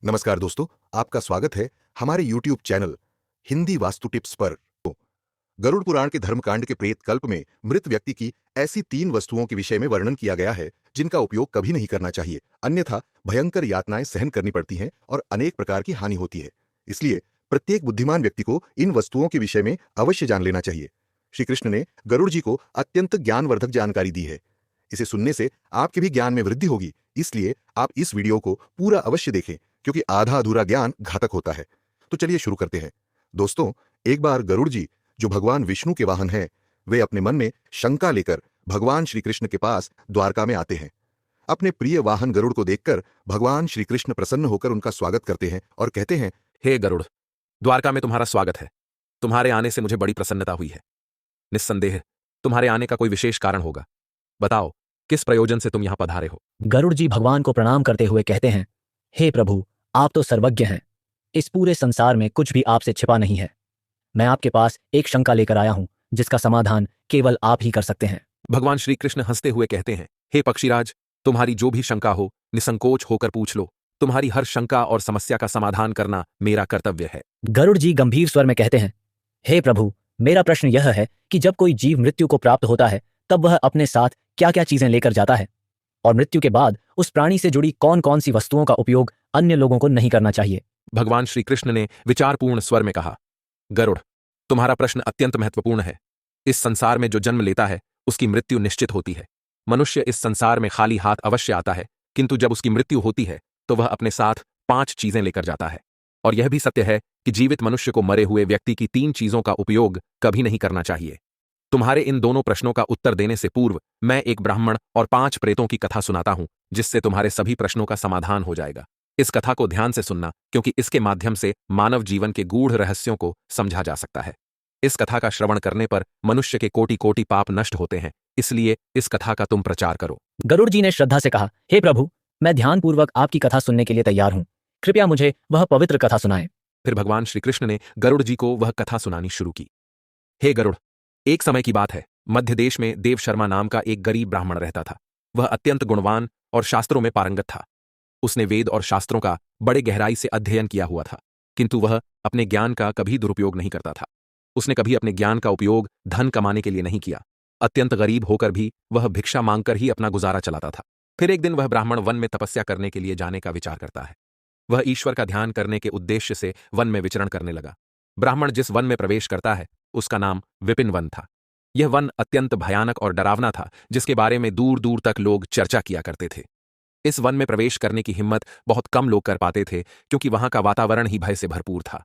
नमस्कार दोस्तों, आपका स्वागत है हमारे YouTube channel Hindi vastu tips पर। गरुड़ पुराण के धर्मकांड के प्रेत कल्प में मृत व्यक्ति की ऐसी 3 वस्तुओं के विषय में वर्णन किया गया है जिनका उपयोग कभी नहीं करना चाहिए, अन्यथा भयंकर यातनाएं सहन करनी पड़ती हैं और अनेक प्रकार की हानि होती है। इसलिए प्रत्येक बुद्धिमान व्यक्ति को इन वस्तुओं के विषय में अवश्य जान लेना चाहिए। श्री कृष्ण ने गरुड़ जी को अत्यंत ज्ञानवर्धक जानकारी दी है। इसे सुनने से आपके भी ज्ञान में वृद्धि होगी, इसलिए आप इस वीडियो को पूरा अवश्य देखें, क्योंकि आधा अधूरा ज्ञान घातक होता है। तो चलिए शुरू करते हैं। दोस्तों, एक बार गरुड़ जी, जो भगवान विष्णु के वाहन हैं, वे अपने मन में शंका लेकर भगवान श्री कृष्ण के पास द्वारका में आते हैं। अपने प्रिय वाहन गरुड़ को देखकर भगवान श्री कृष्ण प्रसन्न होकर उनका स्वागत करते हैं और कहते हैं, हे गरुड़, द्वारका में तुम्हारा स्वागत है। तुम्हारे आने से मुझे बड़ी प्रसन्नता हुई है। निस्संदेह तुम्हारे आने का कोई विशेष कारण होगा। बताओ, किस प्रयोजन से तुम यहां पधारे हो? गरुड़ जी भगवान को प्रणाम करते हुए कहते हैं, हे प्रभु, आप तो सर्वज्ञ हैं। इस पूरे संसार में कुछ भी आपसे छिपा नहीं है। मैं आपके पास एक शंका लेकर आया हूं, जिसका समाधान केवल आप ही कर सकते हैं। भगवान श्री कृष्ण हंसते हुए कहते हैं, हे पक्षीराज, तुम्हारी जो भी शंका हो निसंकोच होकर पूछ लो। तुम्हारी हर शंका और समस्या का समाधान करना मेरा कर्तव्य है। गरुड़ जी गंभीर स्वर में कहते हैं, हे प्रभु, मेरा प्रश्न यह है कि जब कोई जीव मृत्यु को प्राप्त होता है, तब वह अपने साथ क्या क्या चीजें लेकर जाता है, और मृत्यु के बाद उस प्राणी से जुड़ी कौन कौन सी वस्तुओं का उपयोग अन्य लोगों को नहीं करना चाहिए। भगवान श्री कृष्ण ने विचारपूर्ण स्वर में कहा, गरुड़, तुम्हारा प्रश्न अत्यंत महत्वपूर्ण है। इस संसार में जो जन्म लेता है उसकी मृत्यु निश्चित होती है। मनुष्य इस संसार में खाली हाथ अवश्य आता है, किंतु जब उसकी मृत्यु होती है तो वह अपने साथ 5 चीजें लेकर जाता है। और यह भी सत्य है कि जीवित मनुष्य को मरे हुए व्यक्ति की 3 चीजों का उपयोग कभी नहीं करना चाहिए। तुम्हारे इन दोनों प्रश्नों का उत्तर देने से पूर्व मैं एक ब्राह्मण और 5 प्रेतों की कथा सुनाता हूं, जिससे तुम्हारे सभी प्रश्नों का समाधान हो जाएगा। इस कथा को ध्यान से सुनना, क्योंकि इसके माध्यम से मानव जीवन के गूढ़ रहस्यों को समझा जा सकता है। इस कथा का श्रवण करने पर मनुष्य के कोटि कोटि पाप नष्ट होते हैं, इसलिए इस कथा का तुम प्रचार करो। गरुड़ जी ने श्रद्धा से कहा, हे प्रभु, मैं ध्यानपूर्वक आपकी कथा सुनने के लिए तैयार हूं। कृपया मुझे वह पवित्र कथा सुनाएं। फिर भगवान श्री कृष्ण ने गरुड़ जी को वह कथा सुनानी शुरू की। हे गरुड़, एक समय की बात है, मध्य देश में देव शर्मा नाम का एक गरीब ब्राह्मण रहता था। वह अत्यंत गुणवान और शास्त्रों में पारंगत था। उसने वेद और शास्त्रों का बड़े गहराई से अध्ययन किया हुआ था, किंतु वह अपने ज्ञान का कभी दुरुपयोग नहीं करता था। उसने कभी अपने ज्ञान का उपयोग धन कमाने के लिए नहीं किया। अत्यंत गरीब होकर भी वह भिक्षा मांगकर ही अपना गुजारा चलाता था। फिर एक दिन वह ब्राह्मण वन में तपस्या करने के लिए जाने का विचार करता है। वह ईश्वर का ध्यान करने के उद्देश्य से वन में विचरण करने लगा। ब्राह्मण जिस वन में प्रवेश करता है उसका नाम विपिन वन था। यह वन अत्यंत भयानक और डरावना था, जिसके बारे में दूर दूर तक लोग चर्चा किया करते थे। इस वन में प्रवेश करने की हिम्मत बहुत कम लोग कर पाते थे, क्योंकि वहां का वातावरण ही भय से भरपूर था।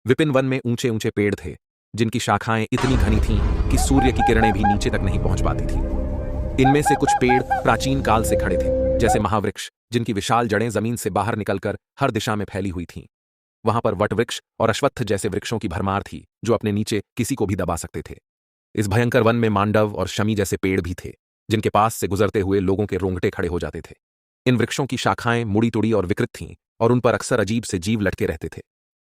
विपिन वन में ऊंचे ऊंचे पेड़ थे, जिनकी शाखाएं इतनी घनी थीं कि सूर्य की किरणें भी नीचे तक नहीं पहुंच पाती थीं। इनमें से कुछ पेड़ प्राचीन काल से खड़े थे, जैसे महावृक्ष, जिनकी विशाल जड़ें जमीन से बाहर निकलकर हर दिशा में फैली हुई थीं। वहां पर वटवृक्ष और अश्वत्थ जैसे वृक्षों की भरमार थी, जो अपने नीचे किसी को भी दबा सकते थे। इस भयंकर वन में मांडव और शमी जैसे पेड़ भी थे, जिनके पास से गुजरते हुए लोगों के रोंगटे खड़े हो जाते थे। इन वृक्षों की शाखाएं मुड़ी तुड़ी और विकृत थीं, और उन पर अक्सर अजीब से जीव लटके रहते थे।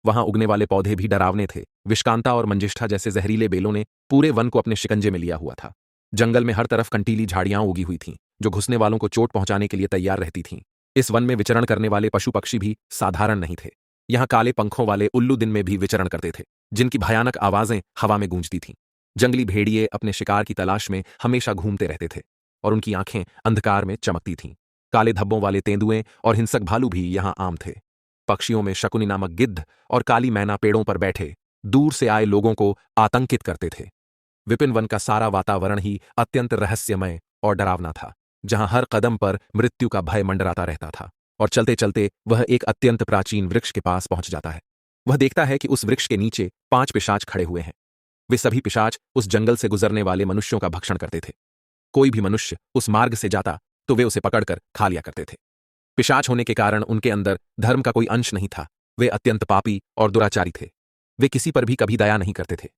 वहां उगने वाले पौधे भी डरावने थे। विषकांता और मंजिष्ठा जैसे जहरीले बेलों ने पूरे वन को अपने शिकंजे में लिया हुआ था। जंगल में हर तरफ कंटीली झाड़ियां उगी हुई थीं, जो घुसने वालों को चोट पहुंचाने के लिए तैयार रहती थीं। इस वन में विचरण करने वाले पशु पक्षी भी साधारण नहीं थे। यहाँ काले पंखों वाले उल्लू दिन में भी विचरण करते थे, जिनकी भयानक आवाजें हवा में गूंजती थीं। जंगली भेड़िए अपने शिकार की तलाश में हमेशा घूमते रहते थे, और उनकी आंखें अंधकार में चमकती थीं। काले धब्बों वाले तेंदुए और हिंसक भालू भी यहाँ आम थे। पक्षियों में शकुनी नामक गिद्ध और काली मैना पेड़ों पर बैठे दूर से आए लोगों को आतंकित करते थे। विपिन वन का सारा वातावरण ही अत्यंत रहस्यमय और डरावना था, जहां हर कदम पर मृत्यु का भय मंडराता रहता था। और चलते चलते वह एक अत्यंत प्राचीन वृक्ष के पास पहुंच जाता है। वह देखता है कि उस वृक्ष के नीचे 5 पिशाच खड़े हुए हैं। वे सभी पिशाच उस जंगल से गुजरने वाले मनुष्यों का भक्षण करते थे। कोई भी मनुष्य उस मार्ग से जाता तो वे उसे पकड़कर खा लिया करते थे। पिशाच होने के कारण उनके अंदर धर्म का कोई अंश नहीं था। वे अत्यंत पापी और दुराचारी थे। वे किसी पर भी कभी दया नहीं करते थे।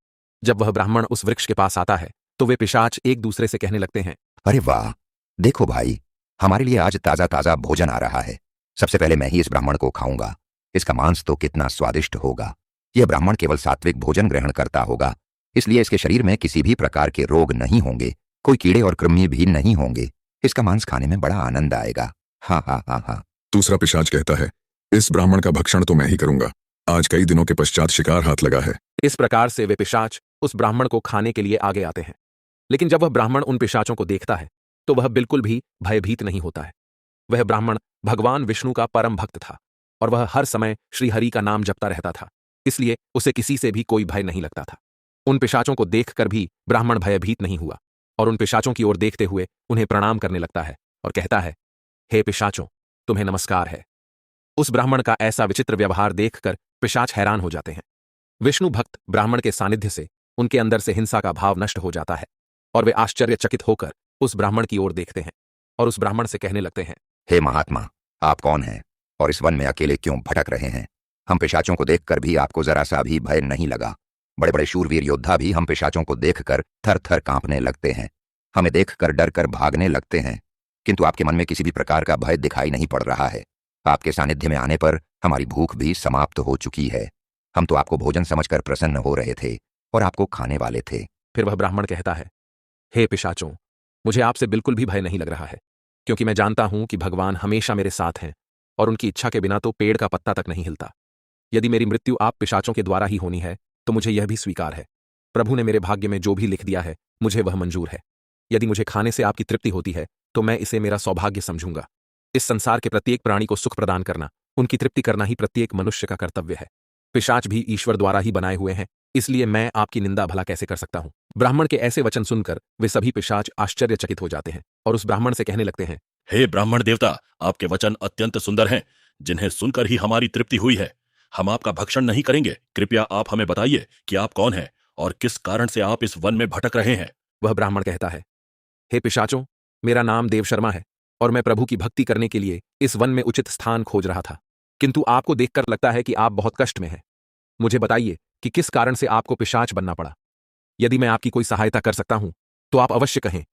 जब वह ब्राह्मण उस वृक्ष के पास आता है तो वे पिशाच एक दूसरे से कहने लगते हैं, अरे वाह, देखो भाई, हमारे लिए आज ताजा ताजा भोजन आ रहा है। सबसे पहले मैं ही इस ब्राह्मण को खाऊंगा। इसका मांस तो कितना स्वादिष्ट होगा। यह ब्राह्मण केवल सात्विक भोजन ग्रहण करता होगा, इसलिए इसके शरीर में किसी भी प्रकार के रोग नहीं होंगे, कोई कीड़े और कृमि भी नहीं होंगे। इसका मांस खाने में बड़ा आनंद आएगा। हाँ हाँ हाँ हाँ। दूसरा पिशाच कहता है, इस ब्राह्मण का भक्षण तो मैं ही करूंगा। आज कई दिनों के पश्चात शिकार हाथ लगा है। इस प्रकार से वे पिशाच उस ब्राह्मण को खाने के लिए आगे आते हैं। लेकिन जब वह ब्राह्मण उन पिशाचों को देखता है तो वह बिल्कुल भी भयभीत नहीं होता है। वह ब्राह्मण भगवान विष्णु का परम भक्त था और वह हर समय श्रीहरि का नाम जपता रहता था, इसलिए उसे किसी से भी कोई भय नहीं लगता था। उन पिशाचों को देखकर भी ब्राह्मण भयभीत नहीं हुआ और उन पिशाचों की ओर देखते हुए उन्हें प्रणाम करने लगता है और कहता है, हे पिशाचों, तुम्हें नमस्कार है। उस ब्राह्मण का ऐसा विचित्र व्यवहार देखकर पिशाच हैरान हो जाते हैं। विष्णु भक्त ब्राह्मण के सानिध्य से उनके अंदर से हिंसा का भाव नष्ट हो जाता है और वे आश्चर्यचकित होकर उस ब्राह्मण की ओर देखते हैं और उस ब्राह्मण से कहने लगते हैं, हे महात्मा, आप कौन हैं और इस वन में अकेले क्यों भटक रहे हैं? हम पिशाचों को देखकर भी आपको जरा सा भी भय नहीं लगा। बड़े बड़े शूरवीर योद्धा भी हम पिशाचों को देखकर थर थर कांपने लगते हैं, हमें देखकर डर कर भागने लगते हैं, किंतु आपके मन में किसी भी प्रकार का भय दिखाई नहीं पड़ रहा है। आपके सानिध्य में आने पर हमारी भूख भी समाप्त हो चुकी है। हम तो आपको भोजन समझकर प्रसन्न हो रहे थे और आपको खाने वाले थे। फिर वह ब्राह्मण कहता है, हे पिशाचों, मुझे आपसे बिल्कुल भी भय नहीं लग रहा है, क्योंकि मैं जानता हूं कि भगवान हमेशा मेरे साथ हैं और उनकी इच्छा के बिना तो पेड़ का पत्ता तक नहीं हिलता। यदि मेरी मृत्यु आप पिशाचों के द्वारा ही होनी है तो मुझे यह भी स्वीकार है। प्रभु ने मेरे भाग्य में जो भी लिख दिया है मुझे वह मंजूर है। यदि मुझे खाने से आपकी तृप्ति होती है तो मैं इसे मेरा सौभाग्य समझूंगा। इस संसार के प्रत्येक प्राणी को सुख प्रदान करना, उनकी तृप्ति करना ही प्रत्येक मनुष्य का कर्तव्य है। पिशाच भी ईश्वर द्वारा ही बनाए हुए हैं, इसलिए मैं आपकी निंदा भला कैसे कर सकता हूं। ब्राह्मण के ऐसे वचन सुनकर वे सभी पिशाच आश्चर्यचकित हो जाते हैं और उस ब्राह्मण से कहने लगते हैं, हे ब्राह्मण देवता, आपके वचन अत्यंत सुंदर हैं, जिन्हें सुनकर ही हमारी तृप्ति हुई है। हम आपका भक्षण नहीं करेंगे। कृपया आप हमें बताइए कि आप कौन हैं और किस कारण से आप इस वन में भटक रहे हैं। वह ब्राह्मण कहता है, हे पिशाचों, मेरा नाम देव शर्मा है और मैं प्रभु की भक्ति करने के लिए इस वन में उचित स्थान खोज रहा था, किंतु आपको देखकर लगता है कि आप बहुत कष्ट में हैं। मुझे बताइए कि किस कारण से आपको पिशाच बनना पड़ा। यदि मैं आपकी कोई सहायता कर सकता हूं तो आप अवश्य कहें।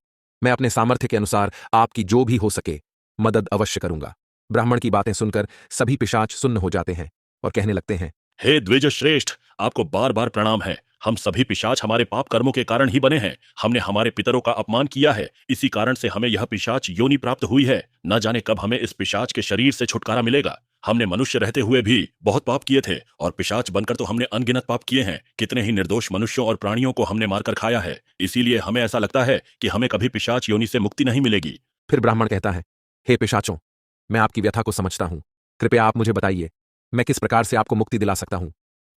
मैं अपने सामर्थ्य के अनुसार आपकी जो भी हो सके मदद अवश्य करूंगा। ब्राह्मण की बातें सुनकर सभी पिशाच सुन्न हो जाते हैं और कहने लगते हैं, हे द्विज श्रेष्ठ, आपको बार बार प्रणाम है। हम सभी पिशाच हमारे पाप कर्मों के कारण ही बने हैं। हमने हमारे पितरों का अपमान किया है, इसी कारण से हमें यह पिशाच योनि प्राप्त हुई है। न जाने कब हमें इस पिशाच के शरीर से छुटकारा मिलेगा। हमने मनुष्य रहते हुए भी बहुत पाप किए थे और पिशाच बनकर तो हमने अनगिनत पाप किए हैं। कितने ही निर्दोष मनुष्यों और प्राणियों को हमने मारकर खाया है। इसीलिए हमें ऐसा लगता है कि हमें कभी पिशाच योनि से मुक्ति नहीं मिलेगी। फिर ब्राह्मण कहता है, हे पिशाचों, मैं आपकी व्यथा को समझता हूं। कृपया आप मुझे बताइए, मैं किस प्रकार से आपको मुक्ति दिला सकता हूं।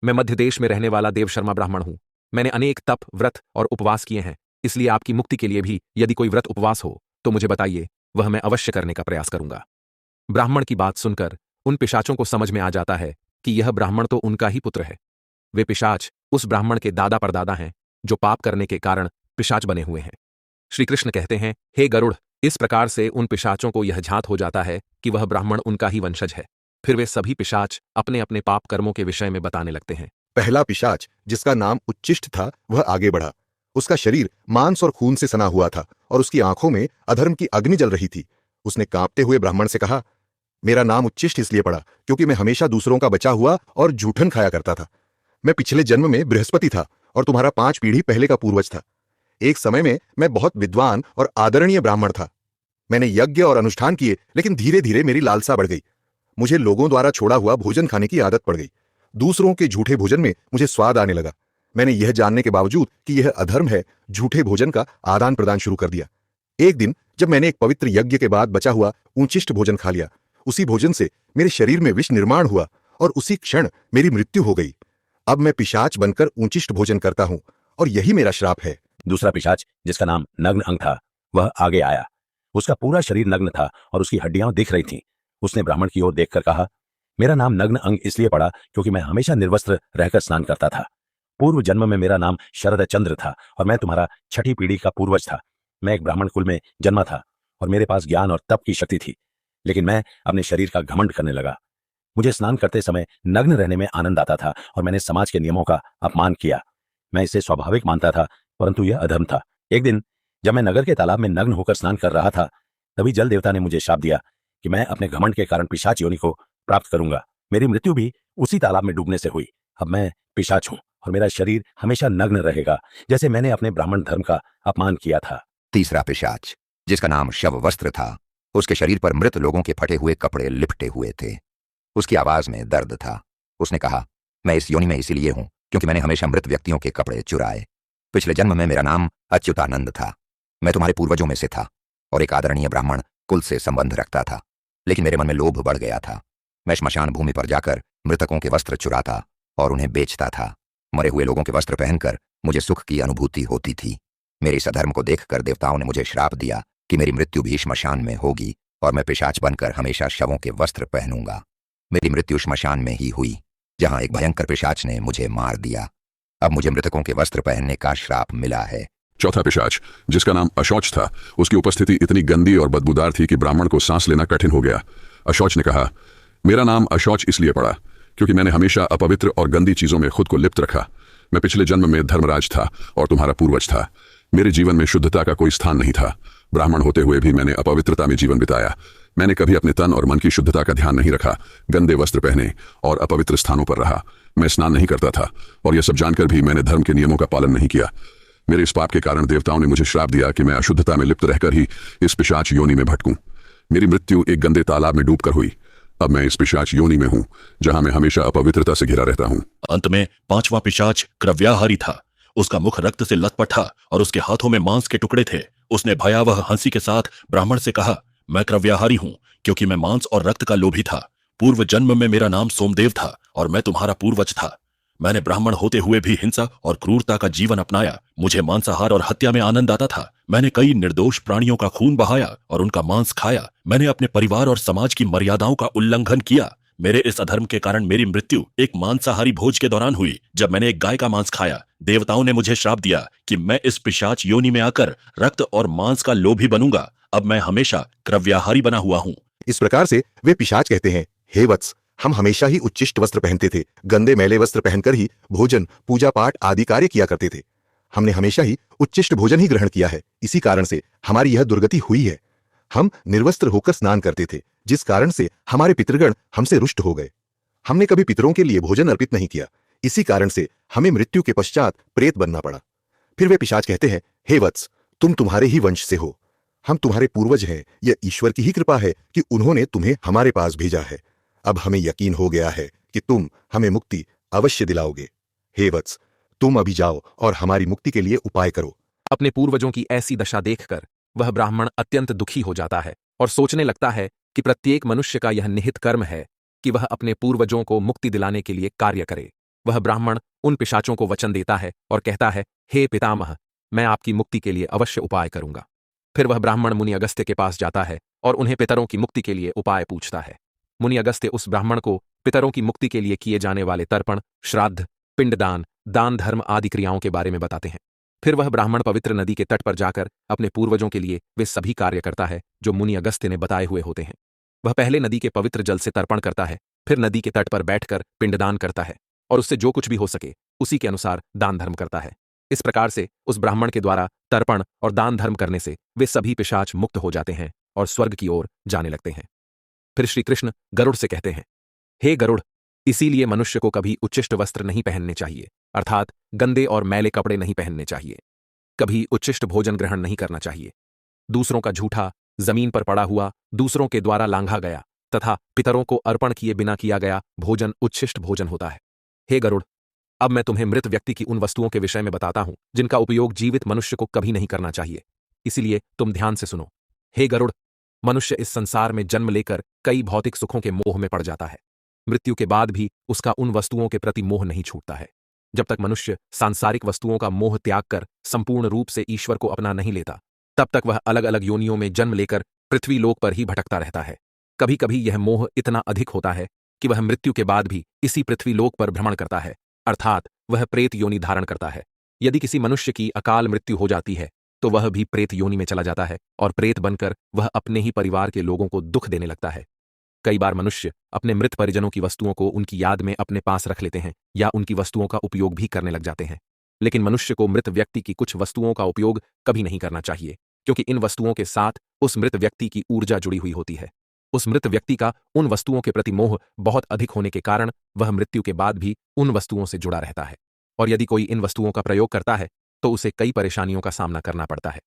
मैं मध्य देश में रहने वाला देव शर्मा ब्राह्मण हूं। मैंने अनेक तप, व्रत और उपवास किए हैं, इसलिए आपकी मुक्ति के लिए भी यदि कोई व्रत उपवास हो तो मुझे बताइए, वह मैं अवश्य करने का प्रयास करूंगा। ब्राह्मण की बात सुनकर उन पिशाचों को समझ में आ जाता है कि यह ब्राह्मण तो उनका ही पुत्र है। वे पिशाच उस ब्राह्मण के दादा परदादा हैं जो पाप करने के कारण पिशाच बने हुए हैं। श्री कृष्ण कहते हैं, हे गरुड़, इस प्रकार से उन पिशाचों को यह झांत हो जाता है कि वह ब्राह्मण उनका ही वंशज है। फिर वे सभी पिशाच अपने अपने पाप कर्मों के विषय में बताने लगते हैं। पहला पिशाच, जिसका नाम उच्चिष्ट था, वह आगे बढ़ा। उसका शरीर मांस और खून से सना हुआ था और उसकी आंखों में अधर्म की अग्नि जल रही थी। उसने कांपते हुए ब्राह्मण से कहा, मेरा नाम उच्चिष्ट इसलिए पड़ा क्योंकि मैं हमेशा दूसरों का बचा हुआ और जूठन खाया करता था। मैं पिछले जन्म में बृहस्पति था और तुम्हारा 5 पीढ़ी पहले का पूर्वज था। एक समय में मैं बहुत विद्वान और आदरणीय ब्राह्मण था। मैंने यज्ञ और अनुष्ठान किए, लेकिन धीरे धीरे मेरी लालसा बढ़ गई। मुझे लोगों द्वारा छोड़ा हुआ भोजन खाने की आदत पड़ गई। दूसरों के झूठे भोजन में मुझे स्वाद आने लगा। मैंने यह जानने के बावजूद कि यह अधर्म है, झूठे भोजन का आदान प्रदान शुरू कर दिया। एक दिन जब मैंने एक पवित्र यज्ञ के बाद बचा हुआ ऊंचिष्ट भोजन खा लिया, उसी भोजन से मेरे शरीर में विष निर्माण हुआ और उसी क्षण मेरी मृत्यु हो गई। अब मैं पिशाच बनकर ऊंचिष्ट भोजन करता हूं और यही मेरा श्राप है। दूसरा पिशाच, जिसका नाम नग्न अंग था, वह आगे आया। उसका पूरा शरीर नग्न था और उसकी हड्डियां दिख रही थीं। उसने ब्राह्मण की ओर देखकर कहा, मेरा नाम नग्न अंग इसलिए पड़ा क्योंकि मैं हमेशा निर्वस्त्र रहकर स्नान करता था। पूर्व जन्म में मेरा नाम शरद चंद्र था और मैं तुम्हारा 6ठी पीढ़ी का पूर्वज था। मैं एक ब्राह्मण कुल में जन्मा था और मेरे पास ज्ञान और तप की शक्ति थी, लेकिन मैं अपने शरीर का घमंड करने लगा। मुझे स्नान करते समय नग्न रहने में आनंद आता था और मैंने समाज के नियमों का अपमान किया। मैं इसे स्वाभाविक मानता था, परंतु यह अधर्म था। एक दिन जब मैं नगर के तालाब में नग्न होकर स्नान कर रहा था, तभी जल देवता ने मुझे शाप दिया कि मैं अपने घमंड के कारण पिशाच योनि को प्राप्त करूंगा। मेरी मृत्यु भी उसी तालाब में डूबने से हुई। अब मैं पिशाच हूं और मेरा शरीर हमेशा नग्न रहेगा, जैसे मैंने अपने ब्राह्मण धर्म का अपमान किया था। तीसरा पिशाच, जिसका नाम शव वस्त्र था, उसके शरीर पर मृत लोगों के फटे हुए कपड़े लिपटे हुए थे। उसकी आवाज में दर्द था। उसने कहा, मैं इस योनि में इसीलिए हूं क्योंकि मैंने हमेशा मृत व्यक्तियों के कपड़े चुराए। पिछले जन्म में मेरा नाम अच्युतानंद था। मैं तुम्हारे पूर्वजों में से था और एक आदरणीय ब्राह्मण कुल से संबंध रखता था। लेकिन मेरे मन में लोभ बढ़ गया था। मैं श्मशान भूमि पर जाकर मृतकों के वस्त्र चुराता और उन्हें बेचता था। मरे हुए लोगों के वस्त्र पहनकर मुझे सुख की अनुभूति होती थी। मेरे इस अधर्म को देखकर देवताओं ने मुझे श्राप दिया कि मेरी मृत्यु भी श्मशान में होगी और मैं पिशाच बनकर हमेशा शवों के वस्त्र पहनूंगा। मेरी मृत्यु श्मशान में ही हुई, जहां एक भयंकर पिशाच ने मुझे मार दिया। अब मुझे मृतकों के वस्त्र पहनने का श्राप मिला है। चौथा पिशाच, जिसका नाम अशौच था, उसकी उपस्थिति इतनी गंदी और बदबूदार थी कि ब्राह्मण को सांस लेना कठिन हो गया। अशौच ने कहा, मेरा नाम अशौच इसलिए पड़ा क्योंकि मैंने हमेशा अपवित्र और गंदी चीजों में खुद को लिप्त रखा। मैं पिछले जन्म में धर्मराज था और तुम्हारा पूर्वज था। मेरे जीवन में शुद्धता का कोई स्थान नहीं था। ब्राह्मण होते हुए भी मैंने अपवित्रता में जीवन बिताया। मैंने कभी अपने तन और मन की शुद्धता का ध्यान नहीं रखा, गंदे वस्त्र पहने और अपवित्र स्थानों पर रहा। मैं स्नान नहीं करता था और यह सब जानकर भी मैंने धर्म के नियमों का पालन नहीं किया। मेरे इस पाप के कारण देवताओं ने मुझे श्राप दिया कि मैं अशुद्धता में लिप्त रहकर ही इस पिशाच योनि में भटकूं। मेरी मृत्यु एक गंदे तालाब में डूबकर हुई। अब मैं इस पिशाच योनि में हूं, जहां मैं हमेशा अपवित्रता से घिरा रहता हूं। अंत में पांचवा पिशाच क्रव्याहारी था। उसका मुख रक्त से लथपथ था और उसके हाथों में मांस के टुकड़े थे। उसने भयावह हंसी के साथ ब्राह्मण से कहा, मैं क्रव्याहारी हूं क्योंकि मैं मांस और रक्त का लोभी था। पूर्व जन्म में मेरा नाम सोमदेव था और मैं तुम्हारा पूर्वज था। मैंने ब्राह्मण होते हुए भी हिंसा और क्रूरता का जीवन अपनाया। मुझे मांसाहार और हत्या में आनंद आता था। मैंने कई निर्दोष प्राणियों का खून बहाया और उनका मांस खाया। मैंने अपने परिवार और समाज की मर्यादाओं का उल्लंघन किया। मेरे इस अधर्म के कारण मेरी मृत्यु एक मांसाहारी भोज के दौरान हुई, जब मैंने एक गाय का मांस खाया। देवताओं ने मुझे श्राप दिया कि मैं इस पिशाच योनि में आकर रक्त और मांस का लोभी बनूंगा। अब मैं हमेशा क्रव्याहारी बना हुआ हूं। इस प्रकार से वे पिशाच कहते हैं, हे वत्स, हम हमेशा ही उच्चिष्ट वस्त्र पहनते थे। गंदे मैले वस्त्र पहनकर ही भोजन, पूजा पाठ आदि कार्य किया करते थे। हमने हमेशा ही उच्चिष्ट भोजन ही ग्रहण किया है। इसी कारण से हमारी यह दुर्गति हुई है। हम निर्वस्त्र होकर स्नान करते थे, जिस कारण से हमारे पितृगण हमसे रुष्ट हो गए। हमने कभी पितरों के लिए भोजन अर्पित नहीं किया। इसी कारण से हमें मृत्यु के पश्चात प्रेत बनना पड़ा। फिर वे पिशाच कहते हैं, हे वत्स, तुम तुम्हारे ही वंश से हो। हम तुम्हारे पूर्वज हैं। यह ईश्वर की ही कृपा है कि उन्होंने तुम्हें हमारे पास भेजा है। अब हमें यकीन हो गया है कि तुम हमें मुक्ति अवश्य दिलाओगे। हे वत्स, तुम अभी जाओ और हमारी मुक्ति के लिए उपाय करो। अपने पूर्वजों की ऐसी दशा देखकर वह ब्राह्मण अत्यंत दुखी हो जाता है और सोचने लगता है कि प्रत्येक मनुष्य का यह निहित कर्म है कि वह अपने पूर्वजों को मुक्ति दिलाने के लिए कार्य करे। वह ब्राह्मण उन पिशाचों को वचन देता है और कहता है, हे पितामह, मैं आपकी मुक्ति के लिए अवश्य उपाय करूंगा। फिर वह ब्राह्मण मुनि अगस्त्य के पास जाता है और उन्हें पितरों की मुक्ति के लिए उपाय पूछता है। मुनि अगस्त्य उस ब्राह्मण को पितरों की मुक्ति के लिए किए जाने वाले तर्पण, श्राद्ध, पिंडदान, दान धर्म आदि क्रियाओं के बारे में बताते हैं। फिर वह ब्राह्मण पवित्र नदी के तट पर जाकर अपने पूर्वजों के लिए वे सभी कार्य करता है जो मुनि अगस्त्य ने बताए हुए होते हैं। वह पहले नदी के पवित्र जल से तर्पण करता है, फिर नदी के तट पर बैठकर पिंडदान करता है और उससे जो कुछ भी हो सके उसी के अनुसार दान धर्म करता है। इस प्रकार से उस ब्राह्मण के द्वारा तर्पण और दान धर्म करने से वे सभी पिशाच मुक्त हो जाते हैं और स्वर्ग की ओर जाने लगते हैं। फिर श्री कृष्ण गरुड़ से कहते हैं, हे गरुड़, इसीलिए मनुष्य को कभी उच्चिष्ट वस्त्र नहीं पहनने चाहिए, अर्थात गंदे और मैले कपड़े नहीं पहनने चाहिए। कभी उच्चिष्ट भोजन ग्रहण नहीं करना चाहिए। दूसरों का झूठा, जमीन पर पड़ा हुआ, दूसरों के द्वारा लांघा गया तथा पितरों को अर्पण किए बिना किया गया भोजन उच्छिष्ट भोजन होता है। हे गरुड़, अब मैं तुम्हें मृत व्यक्ति की उन वस्तुओं के विषय में बताता हूं जिनका उपयोग जीवित मनुष्य को कभी नहीं करना चाहिए। इसीलिए तुम ध्यान से सुनो। हे गरुड़, मनुष्य इस संसार में जन्म लेकर कई भौतिक सुखों के मोह में पड़ जाता है। मृत्यु के बाद भी उसका उन वस्तुओं के प्रति मोह नहीं छूटता है। जब तक मनुष्य सांसारिक वस्तुओं का मोह त्याग कर संपूर्ण रूप से ईश्वर को अपना नहीं लेता, तब तक वह अलग अलग योनियों में जन्म लेकर पृथ्वी लोक पर ही भटकता रहता है। कभी कभी यह मोह इतना अधिक होता है कि वह मृत्यु के बाद भी इसी पृथ्वी लोक पर भ्रमण करता है, अर्थात वह प्रेत योनि धारण करता है। यदि किसी मनुष्य की अकाल मृत्यु हो जाती है तो वह भी प्रेत योनि में चला जाता है और प्रेत बनकर वह अपने ही परिवार के लोगों को दुख देने लगता है। कई बार मनुष्य अपने मृत परिजनों की वस्तुओं को उनकी याद में अपने पास रख लेते हैं या उनकी वस्तुओं का उपयोग भी करने लग जाते हैं। लेकिन मनुष्य को मृत व्यक्ति की कुछ वस्तुओं का उपयोग कभी नहीं करना चाहिए, क्योंकि इन वस्तुओं के साथ उस मृत व्यक्ति की ऊर्जा जुड़ी हुई होती है। उस मृत व्यक्ति का उन वस्तुओं के प्रति मोह बहुत अधिक होने के कारण वह मृत्यु के बाद भी उन वस्तुओं से जुड़ा रहता है, और यदि कोई इन वस्तुओं का प्रयोग करता है तो उसे कई परेशानियों का सामना करना पड़ता है।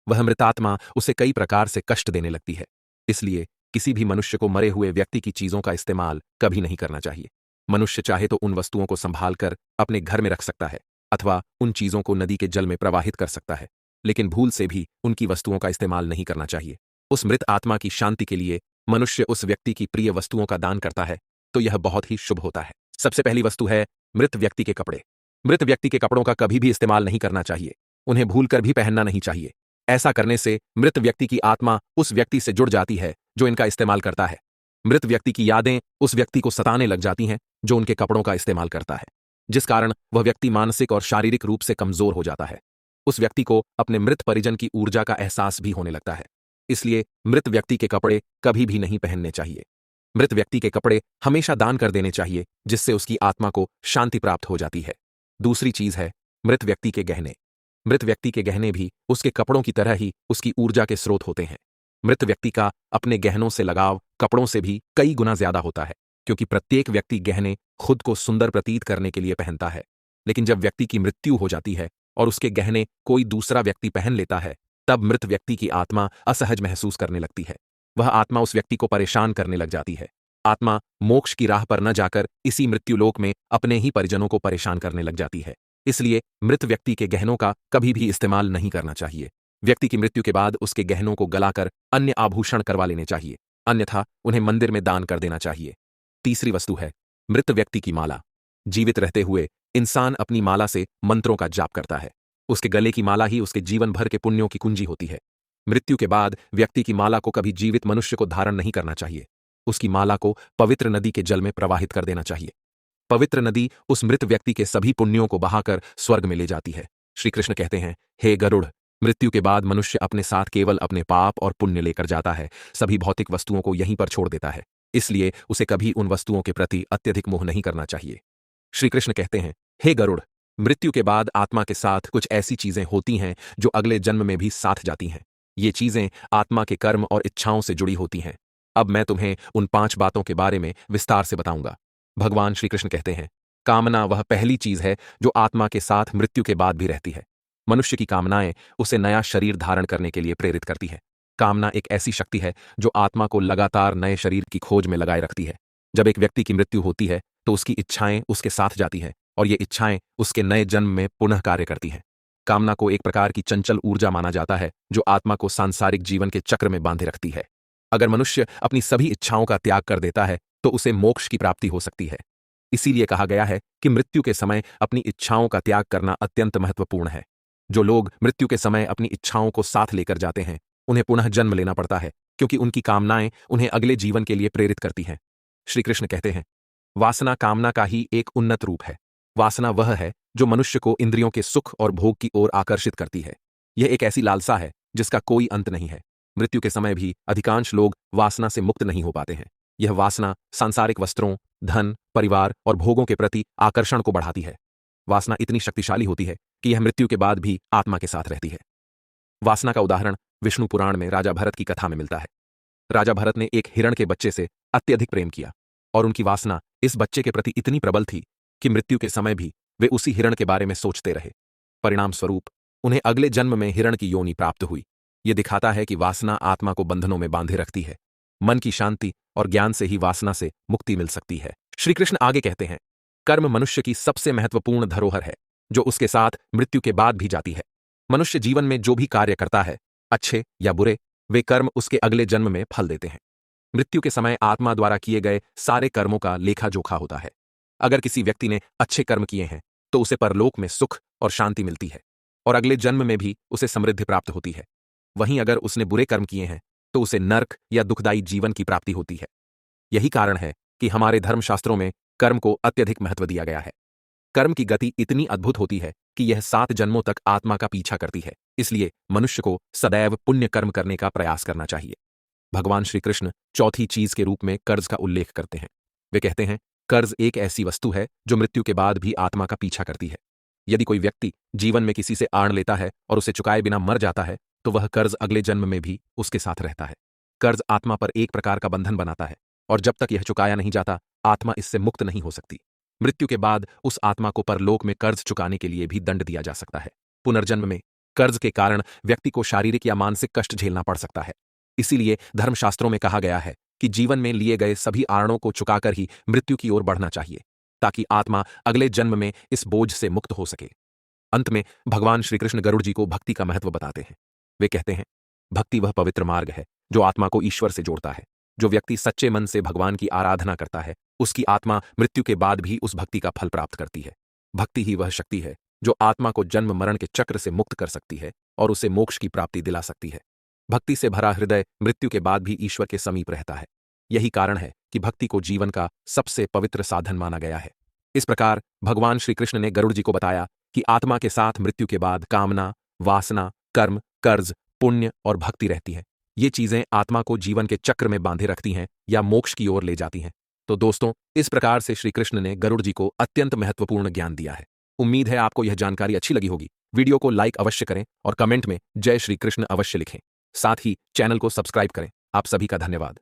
वह मृतात्मा उसे कई प्रकार से कष्ट देने लगती है। इसलिए किसी भी मनुष्य को मरे हुए व्यक्ति की चीजों का इस्तेमाल कभी नहीं करना चाहिए। मनुष्य चाहे तो उन वस्तुओं को संभाल कर अपने घर में रख सकता है अथवा उन चीजों को नदी के जल में प्रवाहित कर सकता है, लेकिन भूल से भी उनकी वस्तुओं का इस्तेमाल नहीं करना चाहिए। उस मृत आत्मा की शांति के लिए मनुष्य उस व्यक्ति की प्रिय वस्तुओं का दान करता है तो यह बहुत ही शुभ होता है। सबसे पहली वस्तु है मृत व्यक्ति के कपड़े। मृत व्यक्ति के कपड़ों का कभी भी इस्तेमाल नहीं करना चाहिए, उन्हें भूलकर भी पहनना नहीं चाहिए। ऐसा करने से मृत व्यक्ति की आत्मा उस व्यक्ति से जुड़ जाती है जो इनका इस्तेमाल करता है। मृत व्यक्ति की यादें उस व्यक्ति को सताने लग जाती हैं जो उनके कपड़ों का इस्तेमाल करता है, जिस कारण वह व्यक्ति मानसिक और शारीरिक रूप से कमजोर हो जाता है। उस व्यक्ति को अपने मृत परिजन की ऊर्जा का एहसास भी होने लगता है। इसलिए मृत व्यक्ति के कपड़े कभी भी नहीं पहनने चाहिए। मृत व्यक्ति के कपड़े हमेशा दान कर देने चाहिए, जिससे उसकी आत्मा को शांति प्राप्त हो जाती है। दूसरी चीज है मृत व्यक्ति के गहने। मृत व्यक्ति के गहने भी उसके कपड़ों की तरह ही उसकी ऊर्जा के स्रोत होते हैं। मृत व्यक्ति का अपने गहनों से लगाव कपड़ों से भी कई गुना ज्यादा होता है, क्योंकि प्रत्येक व्यक्ति गहने खुद को सुंदर प्रतीत करने के लिए पहनता है। लेकिन जब व्यक्ति की मृत्यु हो जाती है और उसके गहने कोई दूसरा व्यक्ति पहन लेता है, तब मृत व्यक्ति की आत्मा असहज महसूस करने लगती है। वह आत्मा उस व्यक्ति को परेशान करने लग जाती है। आत्मा मोक्ष की राह पर न जाकर इसी मृत्युलोक में अपने ही परिजनों को परेशान करने लग जाती है। इसलिए मृत व्यक्ति के गहनों का कभी भी इस्तेमाल नहीं करना चाहिए। व्यक्ति की मृत्यु के बाद उसके गहनों को गलाकर अन्य आभूषण करवा लेने चाहिए, अन्यथा उन्हें मंदिर में दान कर देना चाहिए। तीसरी वस्तु है मृत व्यक्ति की माला। जीवित रहते हुए इंसान अपनी माला से मंत्रों का जाप करता है। उसके गले की माला ही उसके जीवन भर के पुण्यों की कुंजी होती है। मृत्यु के बाद व्यक्ति की माला को कभी जीवित मनुष्य को धारण नहीं करना चाहिए। उसकी माला को पवित्र नदी के जल में प्रवाहित कर देना चाहिए। पवित्र नदी उस मृत व्यक्ति के सभी पुण्यों को बहाकर स्वर्ग में ले जाती है। श्री कृष्ण कहते हैं, हे गरुड़, मृत्यु के बाद मनुष्य अपने साथ केवल अपने पाप और पुण्य लेकर जाता है, सभी भौतिक वस्तुओं को यहीं पर छोड़ देता है। इसलिए उसे कभी उन वस्तुओं के प्रति अत्यधिक मोह नहीं करना चाहिए। श्री कृष्ण कहते हैं, हे गरुड़, मृत्यु के बाद आत्मा के साथ कुछ ऐसी चीजें होती हैं जो अगले जन्म में भी साथ जाती हैं। ये चीजें आत्मा के कर्म और इच्छाओं से जुड़ी होती हैं। अब मैं तुम्हें उन 5 बातों के बारे में विस्तार से बताऊंगा। भगवान श्री कृष्ण कहते हैं, कामना वह पहली चीज है जो आत्मा के साथ मृत्यु के बाद भी रहती है। मनुष्य की कामनाएं उसे नया शरीर धारण करने के लिए प्रेरित करती है। कामना एक ऐसी शक्ति है जो आत्मा को लगातार नए शरीर की खोज में लगाए रखती है। जब एक व्यक्ति की मृत्यु होती है तो उसकी इच्छाएं उसके साथ जाती हैं और ये इच्छाएं उसके नए जन्म में पुनः कार्य करती हैं। कामना को एक प्रकार की चंचल ऊर्जा माना जाता है जो आत्मा को सांसारिक जीवन के चक्र में बांधे रखती है। अगर मनुष्य अपनी सभी इच्छाओं का त्याग कर देता है तो उसे मोक्ष की प्राप्ति हो सकती है। इसीलिए कहा गया है कि मृत्यु के समय अपनी इच्छाओं का त्याग करना अत्यंत महत्वपूर्ण है। जो लोग मृत्यु के समय अपनी इच्छाओं को साथ लेकर जाते हैं उन्हें पुनः जन्म लेना पड़ता है, क्योंकि उनकी कामनाएं उन्हें अगले जीवन के लिए प्रेरित करती हैं। श्री कृष्ण कहते हैं, वासना कामना का ही एक उन्नत रूप है। वासना वह है जो मनुष्य को इंद्रियों के सुख और भोग की ओर आकर्षित करती है। यह एक ऐसी लालसा है जिसका कोई अंत नहीं है। मृत्यु के समय भी अधिकांश लोग वासना से मुक्त नहीं हो पाते हैं। यह वासना सांसारिक वस्त्रों, धन, परिवार और भोगों के प्रति आकर्षण को बढ़ाती है। वासना इतनी शक्तिशाली होती है कि यह मृत्यु के बाद भी आत्मा के साथ रहती है। वासना का उदाहरण विष्णु पुराण में राजा भरत की कथा में मिलता है। राजा भरत ने एक हिरण के बच्चे से अत्यधिक प्रेम किया और उनकी वासना इस बच्चे के प्रति इतनी प्रबल थी कि मृत्यु के समय भी वे उसी हिरण के बारे में सोचते रहे। परिणाम स्वरूप उन्हें अगले जन्म में हिरण की योनि प्राप्त हुई। यह दिखाता है कि वासना आत्मा को बंधनों में बांधे रखती है। मन की शांति और ज्ञान से ही वासना से मुक्ति मिल सकती है। श्री कृष्ण आगे कहते हैं, कर्म मनुष्य की सबसे महत्वपूर्ण धरोहर है जो उसके साथ मृत्यु के बाद भी जाती है। मनुष्य जीवन में जो भी कार्य करता है, अच्छे या बुरे, वे कर्म उसके अगले जन्म में फल देते हैं। मृत्यु के समय आत्मा द्वारा किए गए सारे कर्मों का लेखा जोखा होता है। अगर किसी व्यक्ति ने अच्छे कर्म किए हैं तो उसे परलोक में सुख और शांति मिलती है और अगले जन्म में भी उसे समृद्धि प्राप्त होती है। वहीं अगर उसने बुरे कर्म किए हैं तो उसे नर्क या दुखदायी जीवन की प्राप्ति होती है। यही कारण है कि हमारे धर्मशास्त्रों में कर्म को अत्यधिक महत्व दिया गया है। कर्म की गति इतनी अद्भुत होती है कि यह 7 जन्मों तक आत्मा का पीछा करती है। इसलिए मनुष्य को सदैव पुण्य कर्म करने का प्रयास करना चाहिए। भगवान श्री कृष्ण चौथी चीज के रूप में कर्ज का उल्लेख करते हैं। वे कहते हैं, कर्ज एक ऐसी वस्तु है जो मृत्यु के बाद भी आत्मा का पीछा करती है। यदि कोई व्यक्ति जीवन में किसी से आड़ लेता है और उसे चुकाए बिना मर जाता है तो वह कर्ज अगले जन्म में भी उसके साथ रहता है। कर्ज आत्मा पर एक प्रकार का बंधन बनाता है और जब तक यह चुकाया नहीं जाता आत्मा इससे मुक्त नहीं हो सकती। मृत्यु के बाद उस आत्मा को परलोक में कर्ज चुकाने के लिए भी दंड दिया जा सकता है। पुनर्जन्म में कर्ज के कारण व्यक्ति को शारीरिक या मानसिक कष्ट झेलना पड़ सकता है। इसीलिए धर्मशास्त्रों में कहा गया है कि जीवन में लिए गए सभी आरणों को चुकाकर ही मृत्यु की ओर बढ़ना चाहिए, ताकि आत्मा अगले जन्म में इस बोझ से मुक्त हो सके। अंत में भगवान श्री कृष्ण गरुड़ जी को भक्ति का महत्व बताते हैं। वे कहते हैं, भक्ति वह पवित्र मार्ग है जो आत्मा को ईश्वर से जोड़ता है। जो व्यक्ति सच्चे मन से भगवान की आराधना करता है, उसकी आत्मा मृत्यु के बाद भी उस भक्ति का फल प्राप्त करती है। भक्ति ही वह शक्ति है जो आत्मा को जन्म मरण के चक्र से मुक्त कर सकती है और उसे मोक्ष की प्राप्ति दिला सकती है। भक्ति से भरा हृदय मृत्यु के बाद भी ईश्वर के समीप रहता है। यही कारण है कि भक्ति को जीवन का सबसे पवित्र साधन माना गया है। इस प्रकार भगवान श्री कृष्ण ने गरुड़ जी को बताया कि आत्मा के साथ मृत्यु के बाद कामना, वासना, कर्म, कर्ज, पुण्य और भक्ति रहती है। ये चीजें आत्मा को जीवन के चक्र में बांधे रखती हैं या मोक्ष की ओर ले जाती हैं। तो दोस्तों, इस प्रकार से श्री कृष्ण ने गरुड़ जी को अत्यंत महत्वपूर्ण ज्ञान दिया है। उम्मीद है आपको यह जानकारी अच्छी लगी होगी। वीडियो को लाइक अवश्य करें और कमेंट में जय श्री कृष्ण अवश्य लिखें। साथ ही चैनल को सब्सक्राइब करें। आप सभी का धन्यवाद।